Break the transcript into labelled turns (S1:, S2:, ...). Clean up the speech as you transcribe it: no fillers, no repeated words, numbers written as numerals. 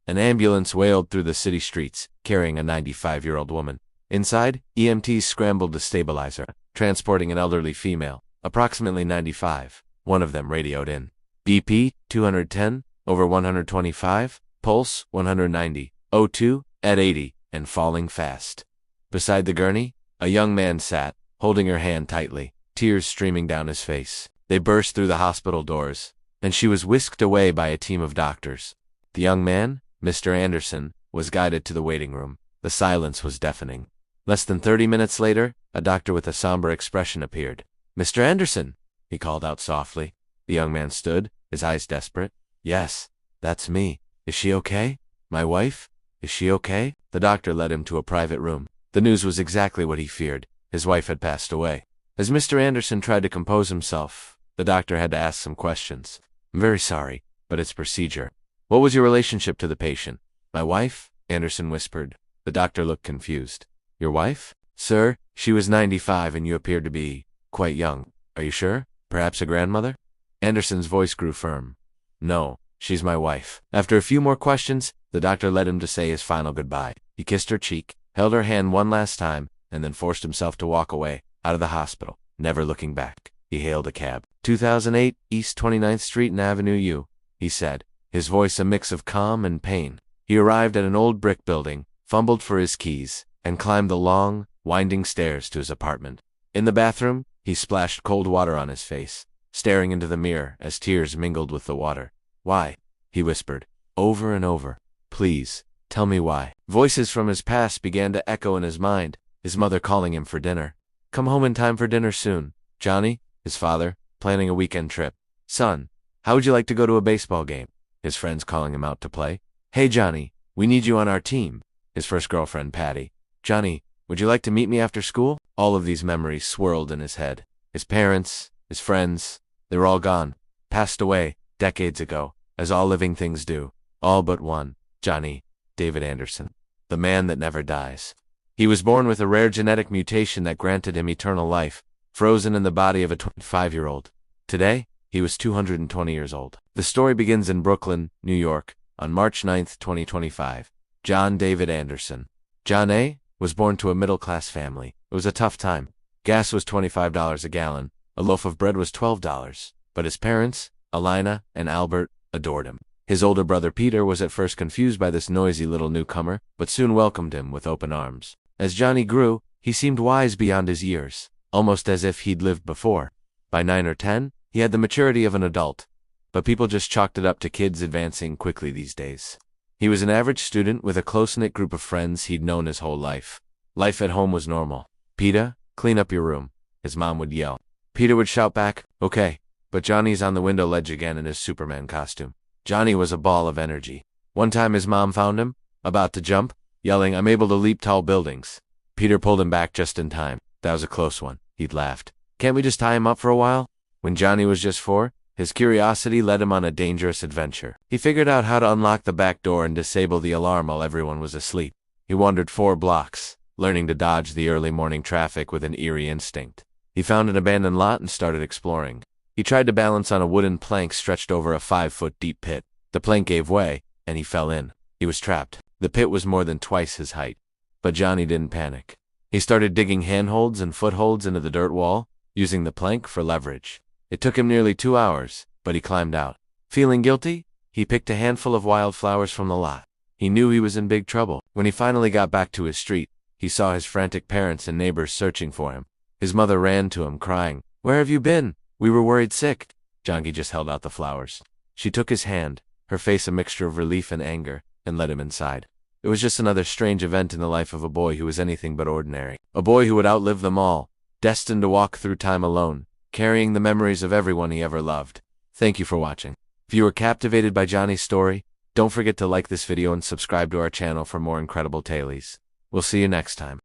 S1: An ambulance wailed through the city streets, carrying a 95-year-old woman. Inside, EMTs scrambled to stabilize her, transporting an elderly female, approximately 95. One of them radioed in. BP, 210, over 125, pulse, 190, O2, at 80, and falling fast. Beside the gurney, a young man sat, holding her hand tightly, tears streaming down his face. They burst through the hospital doors, and she was whisked away by a team of doctors. The young man, Mr. Anderson, was guided to the waiting room. The silence was deafening. Less than 30 minutes later, a doctor with a somber expression appeared. "Mr. Anderson," he called out softly. The young man stood, his eyes desperate. "Yes, that's me. Is she okay? My wife? Is she okay?" The doctor led him to a private room. The news was exactly what he feared. His wife had passed away. As Mr. Anderson tried to compose himself, the doctor had to ask some questions. "I'm very sorry, but it's procedure. What was your relationship to the patient?" "My wife?" Anderson whispered. The doctor looked confused. "Your wife?" "Sir, she was 95 and you appeared to be quite young. Are you sure? Perhaps a grandmother?" Anderson's voice grew firm. "No, she's my wife." After a few more questions, the doctor led him to say his final goodbye. He kissed her cheek, held her hand one last time, and then forced himself to walk away, out of the hospital, never looking back. He hailed a cab. 2008 East 29th Street and Avenue U, he said, his voice a mix of calm and pain. He arrived at an old brick building, fumbled for his keys, and climbed the long, winding stairs to his apartment. In the bathroom, he splashed cold water on his face, staring into the mirror as tears mingled with the water. "Why?" he whispered, over and over. "Please, tell me why." Voices from his past began to echo in his mind, his mother calling him for dinner. "Come home in time for dinner soon. Johnny," his father, planning a weekend trip. "Son, how would you like to go to a baseball game?" His friends calling him out to play. "Hey Johnny, we need you on our team." His first girlfriend, Patty. "Johnny, would you like to meet me after school?" All of these memories swirled in his head. His parents, his friends, they were all gone, passed away, decades ago, as all living things do. All but one, Johnny David Anderson, the man that never dies. He was born with a rare genetic mutation that granted him eternal life, frozen in the body of a 25-year-old. Today, he was 220 years old. The story begins in Brooklyn, New York, on March 9, 2025. John David Anderson. John A. was born to a middle-class family. It was a tough time. Gas was $25 a gallon, a loaf of bread was $12, but his parents, Alina and Albert, adored him. His older brother Peter was at first confused by this noisy little newcomer, but soon welcomed him with open arms. As Johnny grew, he seemed wise beyond his years, almost as if he'd lived before. By 9 or 10, he had the maturity of an adult, but people just chalked it up to kids advancing quickly these days. He was an average student with a close-knit group of friends he'd known his whole life. Life at home was normal. "Peter, clean up your room," his mom would yell. Peter would shout back, "Okay," but Johnny's on the window ledge again in his Superman costume. Johnny was a ball of energy. One time his mom found him, about to jump, yelling, "I'm able to leap tall buildings." Peter pulled him back just in time. "That was a close one," he'd laughed. "Can't we just tie him up for a while?" When Johnny was just 4, his curiosity led him on a dangerous adventure. He figured out how to unlock the back door and disable the alarm while everyone was asleep. He wandered 4 blocks, learning to dodge the early morning traffic with an eerie instinct. He found an abandoned lot and started exploring. He tried to balance on a wooden plank stretched over a 5-foot deep pit. The plank gave way, and he fell in. He was trapped. The pit was more than twice his height. But Johnny didn't panic. He started digging handholds and footholds into the dirt wall, using the plank for leverage. It took him nearly 2 hours, but he climbed out. Feeling guilty, he picked a handful of wildflowers from the lot. He knew he was in big trouble. When he finally got back to his street, he saw his frantic parents and neighbors searching for him. His mother ran to him, crying, "Where have you been? We were worried sick." Johnny just held out the flowers. She took his hand, her face a mixture of relief and anger, and led him inside. It was just another strange event in the life of a boy who was anything but ordinary. A boy who would outlive them all, destined to walk through time alone, carrying the memories of everyone he ever loved. Thank you for watching. If you were captivated by Johnny's story, don't forget to like this video and subscribe to our channel for more incredible tales. We'll see you next time.